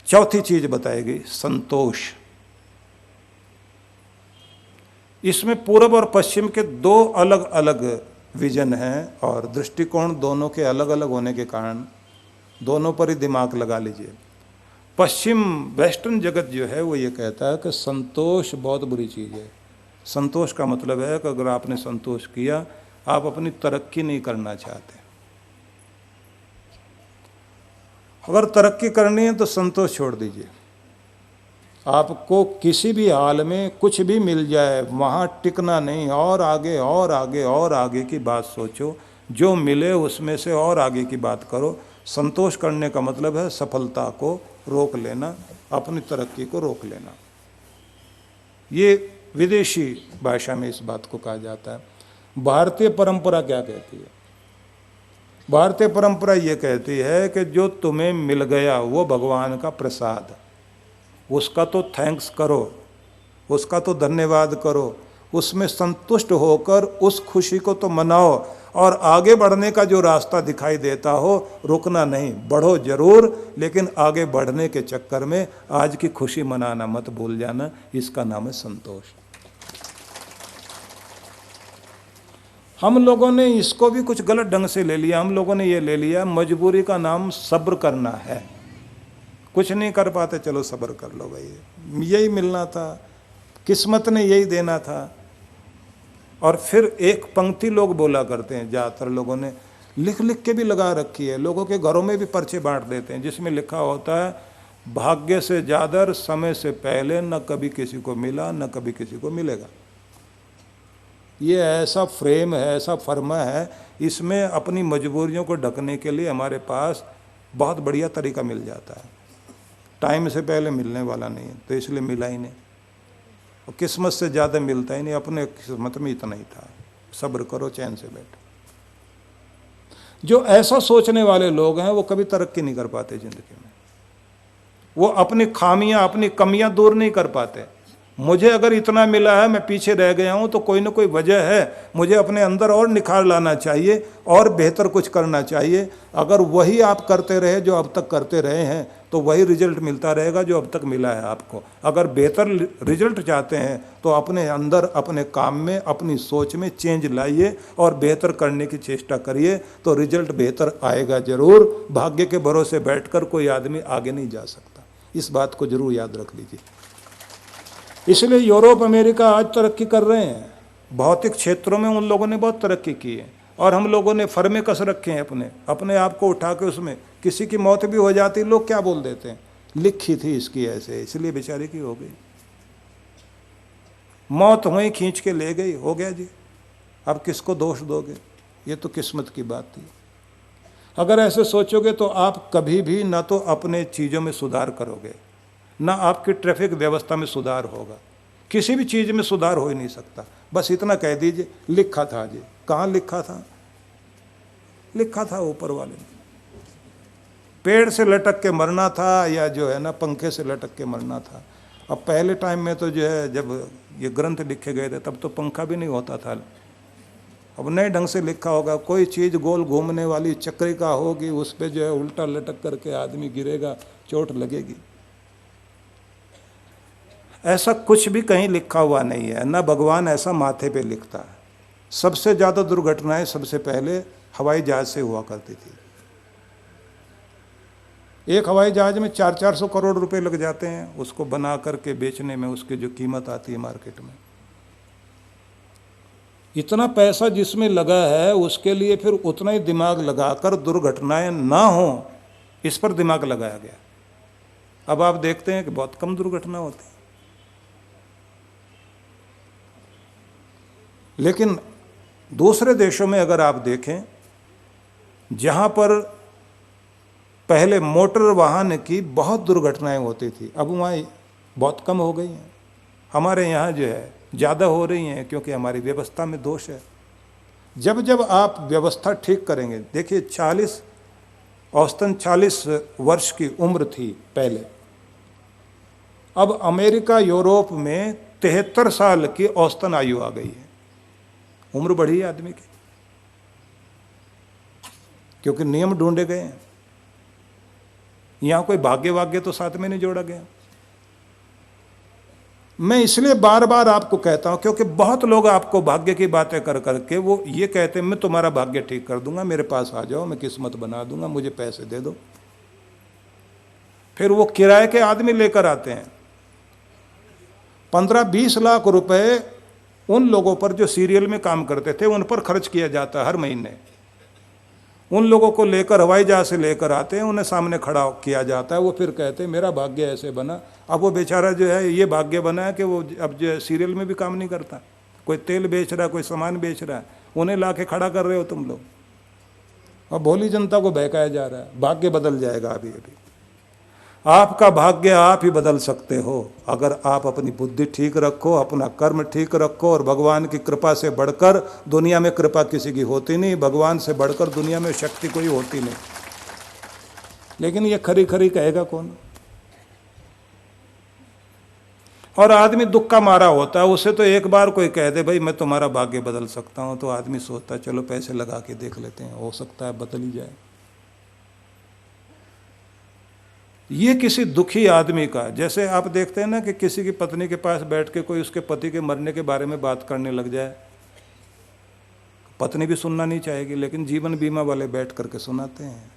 चौथी चीज बताएगी संतोष। इसमें पूर्व और पश्चिम के दो अलग अलग विजन हैं और दृष्टिकोण दोनों के अलग अलग होने के कारण दोनों पर ही दिमाग लगा लीजिए। पश्चिम वेस्टर्न जगत जो है वो ये कहता है कि संतोष बहुत बुरी चीज़ है। संतोष का मतलब है कि अगर आपने संतोष किया, आप अपनी तरक्की नहीं करना चाहते। अगर तरक्की करनी है तो संतोष छोड़ दीजिए। आपको किसी भी हाल में कुछ भी मिल जाए वहाँ टिकना नहीं, और आगे और आगे और आगे की बात सोचो। जो मिले उसमें से और आगे की बात करो। संतोष करने का मतलब है सफलता को रोक लेना, अपनी तरक्की को रोक लेना। ये विदेशी भाषा में इस बात को कहा जाता है। भारतीय परंपरा क्या कहती है? भारतीय परंपरा ये कहती है कि जो तुम्हें मिल गया वो भगवान का प्रसाद, उसका तो थैंक्स करो, उसका तो धन्यवाद करो, उसमें संतुष्ट होकर उस खुशी को तो मनाओ, और आगे बढ़ने का जो रास्ता दिखाई देता हो रुकना नहीं, बढ़ो जरूर, लेकिन आगे बढ़ने के चक्कर में आज की खुशी मनाना मत भूल जाना। इसका नाम है संतोष। हम लोगों ने इसको भी कुछ गलत ढंग से ले लिया। हम लोगों ने ये ले लिया मजबूरी का नाम सब्र करना है। कुछ नहीं कर पाते, चलो सब्र कर लो भाई, यही मिलना था, किस्मत ने यही देना था। और फिर एक पंक्ति लोग बोला करते हैं, ज़्यादातर लोगों ने लिख लिख के भी लगा रखी है, लोगों के घरों में भी पर्चे बांट देते हैं, जिसमें लिखा होता है भाग्य से ज़्यादा समय से पहले न कभी किसी को मिला न कभी किसी को मिलेगा। ये ऐसा फ्रेम है, ऐसा फर्मा है, इसमें अपनी मजबूरियों को ढकने के लिए हमारे पास बहुत बढ़िया तरीका मिल जाता है। टाइम से पहले मिलने वाला नहीं है तो इसलिए मिला ही नहीं, और किस्मत से ज़्यादा मिलता ही नहीं, अपने किस्मत में इतना ही था, सब्र करो, चैन से बैठो। जो ऐसा सोचने वाले लोग हैं वो कभी तरक्की नहीं कर पाते ज़िंदगी में। वो अपनी खामियां, अपनी कमियां दूर नहीं कर पाते। मुझे अगर इतना मिला है, मैं पीछे रह गया हूं, तो कोई ना कोई वजह है, मुझे अपने अंदर और निखार लाना चाहिए और बेहतर कुछ करना चाहिए। अगर वही आप करते रहे जो अब तक करते रहे हैं तो वही रिजल्ट मिलता रहेगा जो अब तक मिला है आपको। अगर बेहतर रिजल्ट चाहते हैं तो अपने अंदर, अपने काम में, अपनी सोच में चेंज लाइए और बेहतर करने की चेष्टा करिए, तो रिजल्ट बेहतर आएगा जरूर। भाग्य के भरोसे बैठकर कोई आदमी आगे नहीं जा सकता, इस बात को जरूर याद रख लीजिए। इसलिए यूरोप, अमेरिका आज तरक्की कर रहे हैं। भौतिक क्षेत्रों में उन लोगों ने बहुत तरक्की की है, और हम लोगों ने फर में कस रखे हैं अपने आप को उठा के। उसमें किसी की मौत भी हो जाती, लोग क्या बोल देते हैं, लिखी थी इसकी ऐसे, इसलिए बेचारे की हो गई, मौत हुई, खींच के ले गई, हो गया जी, अब किसको दोष दोगे? ये तो किस्मत की बात थी। अगर ऐसे सोचोगे तो आप कभी भी ना तो अपने चीज़ों में सुधार करोगे, ना आपकी ट्रैफिक व्यवस्था में सुधार होगा, किसी भी चीज़ में सुधार हो ही नहीं सकता। बस इतना कह दीजिए लिखा था जी। कहाँ लिखा था? लिखा था ऊपर वाले ने। पेड़ से लटक के मरना था या जो है ना पंखे से लटक के मरना था। अब पहले टाइम में तो जो है जब ये ग्रंथ लिखे गए थे तब तो पंखा भी नहीं होता था। अब नए ढंग से लिखा होगा, कोई चीज़ गोल घूमने वाली चक्रिका होगी, उस पर जो है उल्टा लटक करके आदमी गिरेगा, चोट लगेगी। ऐसा कुछ भी कहीं लिखा हुआ नहीं है, ना भगवान ऐसा माथे पे लिखता है। सबसे ज़्यादा दुर्घटनाएं सबसे पहले हवाई जहाज से हुआ करती थी। एक हवाई जहाज में 400-400 करोड़ रुपए लग जाते हैं उसको बना करके बेचने में, उसकी जो कीमत आती है मार्केट में। इतना पैसा जिसमें लगा है उसके लिए फिर उतना ही दिमाग लगाकर दुर्घटनाएं ना हो, इस पर दिमाग लगाया गया। अब आप देखते हैं कि बहुत कम दुर्घटना होती है। लेकिन दूसरे देशों में अगर आप देखें, जहाँ पर पहले मोटर वाहन की बहुत दुर्घटनाएं होती थी, अब वहाँ बहुत कम हो गई हैं। हमारे यहाँ जो है ज़्यादा हो रही हैं क्योंकि हमारी व्यवस्था में दोष है। जब जब आप व्यवस्था ठीक करेंगे, देखिए औसतन 40 वर्ष की उम्र थी पहले, अब अमेरिका, यूरोप में 73 साल की औसतन आयु आ गई है। उम्र बढ़ी है आदमी की, क्योंकि नियम ढूंढे गए हैं। यहाँ कोई भाग्य वाग्य तो साथ में नहीं जोड़ा गया। मैं इसलिए बार बार आपको कहता हूं क्योंकि बहुत लोग आपको भाग्य की बातें कर करके वो ये कहते हैं मैं तुम्हारा भाग्य ठीक कर दूंगा, मेरे पास आ जाओ, मैं किस्मत बना दूंगा, मुझे पैसे दे दो। फिर वो किराए के आदमी लेकर आते हैं। 15-20 लाख रुपए उन लोगों पर जो सीरियल में काम करते थे उन पर खर्च किया जाता है हर महीने। उन लोगों को लेकर हवाई जहाज से लेकर आते हैं, उन्हें सामने खड़ा किया जाता है, वो फिर कहते हैं मेरा भाग्य ऐसे बना। अब वो बेचारा जो है ये भाग्य बना है कि वो अब जो है सीरियल में भी काम नहीं करता, कोई तेल बेच रहा है, कोई सामान बेच रहा है, उन्हें ला के खड़ा कर रहे हो तुम लोग, और भोली जनता को बहकाया जा रहा है। भाग्य बदल जाएगा अभी अभी। आपका भाग्य आप ही बदल सकते हो अगर आप अपनी बुद्धि ठीक रखो, अपना कर्म ठीक रखो, और भगवान की कृपा से बढ़कर दुनिया में कृपा किसी की होती नहीं, भगवान से बढ़कर दुनिया में शक्ति कोई होती नहीं। लेकिन ये खरी खरी कहेगा कौन? और आदमी दुख का मारा होता है, उसे तो एक बार कोई कह दे भाई मैं तुम्हारा भाग्य बदल सकता हूं, तो आदमी सोचता है चलो पैसे लगा के देख लेते हैं, हो सकता है बदल ही जाए। ये किसी दुखी आदमी का, जैसे आप देखते हैं ना कि किसी की पत्नी के पास बैठ के कोई उसके पति के मरने के बारे में बात करने लग जाए, पत्नी भी सुनना नहीं चाहेगी, लेकिन जीवन बीमा वाले बैठ करके सुनाते हैं।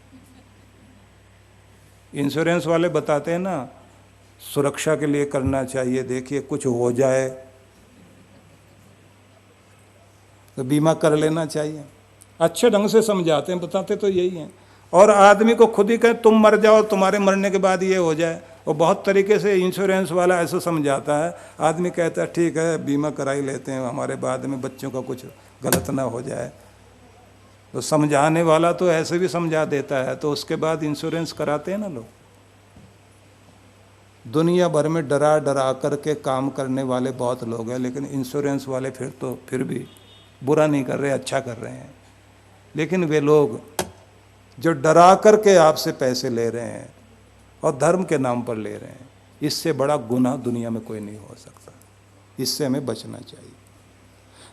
इंश्योरेंस वाले बताते हैं ना सुरक्षा के लिए करना चाहिए, देखिए कुछ हो जाए तो बीमा कर लेना चाहिए। अच्छे ढंग से समझाते हैं, बताते तो यही हैं। और आदमी को खुद ही कहे तुम मर जाओ, तुम्हारे मरने के बाद ये हो जाए, और बहुत तरीके से इंश्योरेंस वाला ऐसा समझाता है। आदमी कहता है ठीक है बीमा करा ही लेते हैं, हमारे बाद में बच्चों का कुछ गलत ना हो जाए। तो समझाने वाला तो ऐसे भी समझा देता है, तो उसके बाद इंश्योरेंस कराते हैं ना लोग। दुनिया भर में डरा डरा करके काम करने वाले बहुत लोग हैं, लेकिन इंश्योरेंस वाले फिर भी बुरा नहीं कर रहे, अच्छा कर रहे हैं। लेकिन वे लोग जो डरा करके आपसे पैसे ले रहे हैं और धर्म के नाम पर ले रहे हैं, इससे बड़ा गुनाह दुनिया में कोई नहीं हो सकता। इससे हमें बचना चाहिए।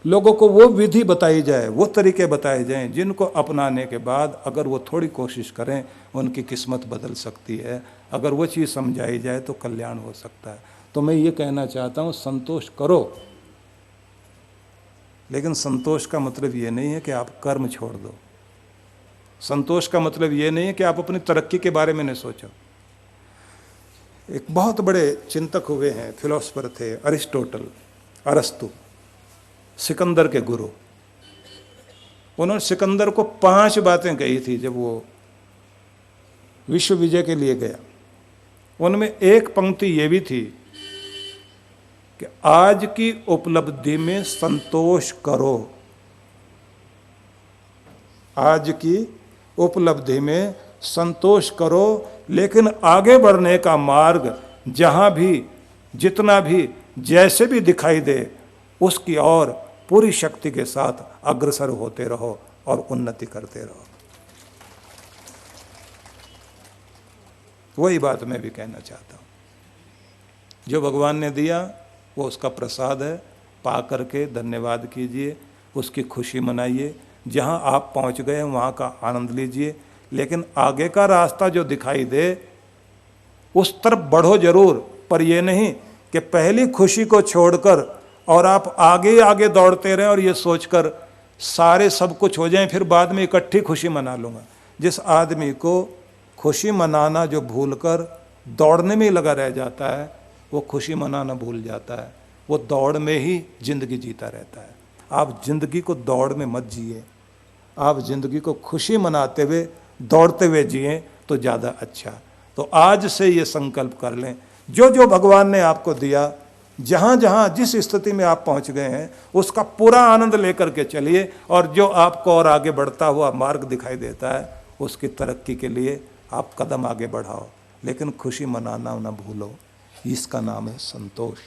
लोगों को वो विधि बताई जाए, वो तरीके बताए जाएं जिनको अपनाने के बाद अगर वो थोड़ी कोशिश करें उनकी किस्मत बदल सकती है। अगर वो चीज़ समझाई जाए तो कल्याण हो सकता है। तो मैं ये कहना चाहता हूँ संतोष करो, लेकिन संतोष का मतलब ये नहीं है कि आप कर्म छोड़ दो। संतोष का मतलब ये नहीं है कि आप अपनी तरक्की के बारे में नहीं सोचो। एक बहुत बड़े चिंतक हुए हैं, फिलोसफर थे, अरिस्टोटल, अरस्तु, सिकंदर के गुरु। उन्होंने सिकंदर को 5 बातें कही थी जब वो विश्व विजय के लिए गया। उनमें एक पंक्ति ये भी थी कि आज की उपलब्धि में संतोष करो। आज की उपलब्धि में संतोष करो, लेकिन आगे बढ़ने का मार्ग जहाँ भी, जितना भी, जैसे भी दिखाई दे उसकी ओर पूरी शक्ति के साथ अग्रसर होते रहो और उन्नति करते रहो। वही बात मैं भी कहना चाहता हूँ। जो भगवान ने दिया वो उसका प्रसाद है, पा करके धन्यवाद कीजिए, उसकी खुशी मनाइए। जहाँ आप पहुँच गए वहाँ का आनंद लीजिए, लेकिन आगे का रास्ता जो दिखाई दे उस तरफ बढ़ो जरूर, पर यह नहीं कि पहली खुशी को छोड़कर और आप आगे आगे दौड़ते रहें और ये सोचकर सारे सब कुछ हो जाएं फिर बाद में इकट्ठी खुशी मना लूँगा। जिस आदमी को खुशी मनाना जो भूलकर दौड़ने में ही लगा रह जाता है, वो खुशी मनाना भूल जाता है, वो दौड़ में ही जिंदगी जीता रहता है। आप जिंदगी को दौड़ में मत जिए, आप जिंदगी को खुशी मनाते हुए दौड़ते हुए जिए तो ज़्यादा अच्छा। तो आज से ये संकल्प कर लें, जो जो भगवान ने आपको दिया, जहाँ जहाँ जिस स्थिति में आप पहुँच गए हैं उसका पूरा आनंद लेकर के चलिए, और जो आपको और आगे बढ़ता हुआ मार्ग दिखाई देता है उसकी तरक्की के लिए आप कदम आगे बढ़ाओ, लेकिन खुशी मनाना ना भूलो। इसका नाम है संतोष।